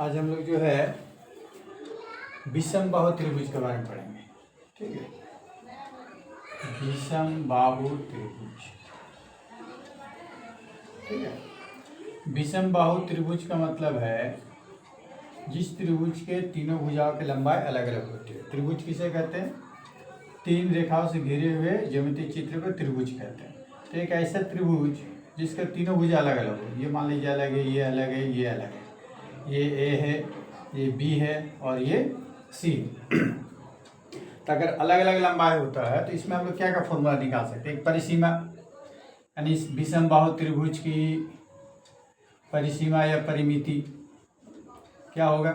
आज हम लोग जो है विषम बाहु त्रिभुज के बारे में पढ़ेंगे। ठीक है, विषम बाहु त्रिभुज। ठीक है, विषम बाहु त्रिभुज का मतलब है जिस त्रिभुज के तीनों भुजाओं की लंबाई अलग अलग होती है। त्रिभुज किसे कहते हैं? तीन रेखाओं से घिरे हुए ज्यामितीय चित्र को त्रिभुज कहते हैं। तो एक ऐसा त्रिभुज जिसका तीनों भुजा अलग अलग हो, ये मान लीजिए अलग है, ये अलग है, ये अलग है, ये ए है, ये बी है और ये सी। तो अगर अलग अलग लंबाई होता है तो इसमें हम लोग क्या का फॉर्मूला निकाल सकते हैं? एक परिसीमा, यानी इस विषम बाहु त्रिभुज की परिसीमा या परिमिति क्या होगा?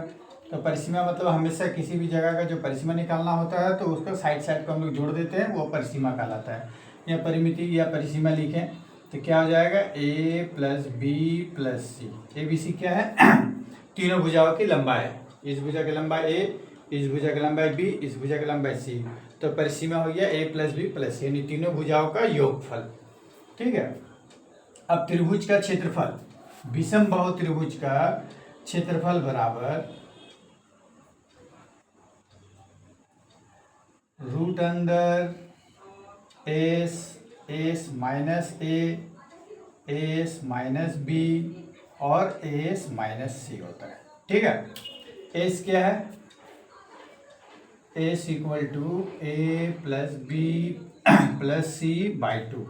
तो परिसीमा मतलब हमेशा किसी भी जगह का जो परिसीमा निकालना होता है तो उसको साइड साइड को हम लोग जोड़ देते हैं, वो परिसीमा कहलाता है। या परिमिति या परिसीमा लिखें तो क्या हो जाएगा? A plus B plus C. A B C क्या है? तीनों भुजाओं की लंबाई है। इस भुजा की लंबाई ए, इस भुजा की लंबाई बी, इस भुजा की लंबाई सी। तो परिसीमा हो गया ए प्लस बी प्लस सी, यानी तीनों भुजाओं का योगफल। ठीक है, अब त्रिभुज का क्षेत्रफल, विषम बाहु त्रिभुज का क्षेत्रफल बराबर रूट अंदर S minus S minus B और एस माइनस सी होता है। ठीक है, एस क्या है? S equal to A plus B plus C by 2,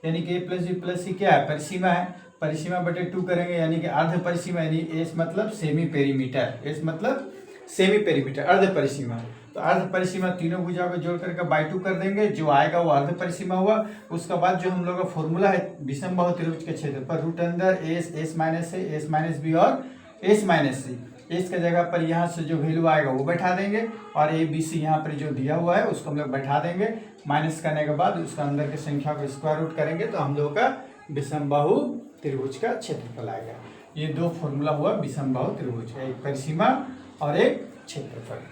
यानी कि A plus B plus C क्या है? परिसीमा है। परिसीमा बटे 2 करेंगे यानी कि अर्ध परिसीमा, यानी एस मतलब सेमी पेरीमीटर, एस मतलब सेमी पेरीमीटर, अर्ध परिसीमा। तो अर्ध परिसीमा तीनों भुजाओं को जोड़ करके बाई 2 कर देंगे, जो आएगा वो अर्ध परिसीमा हुआ। उसके बाद जो हम लोग का फॉर्मूला है विषम बाहु त्रिभुज के क्षेत्र पर, रूट अंदर एस माइनस ए, एस माइनस बी और एस माइनस सी। एस के जगह पर यहाँ से जो वैल्यू आएगा वो बैठा देंगे और ए बी सी यहाँ पर जो दिया हुआ है उसको हम लोग बैठा देंगे। माइनस करने के बाद उसका अंदर की संख्या को स्क्वायर रूट करेंगे तो हम लोग का विषम बाहु त्रिभुज का क्षेत्रफल आएगा। ये दो फॉर्मूला हुआ विषम बाहु त्रिभुज का, एक परिसीमा और एक क्षेत्रफल।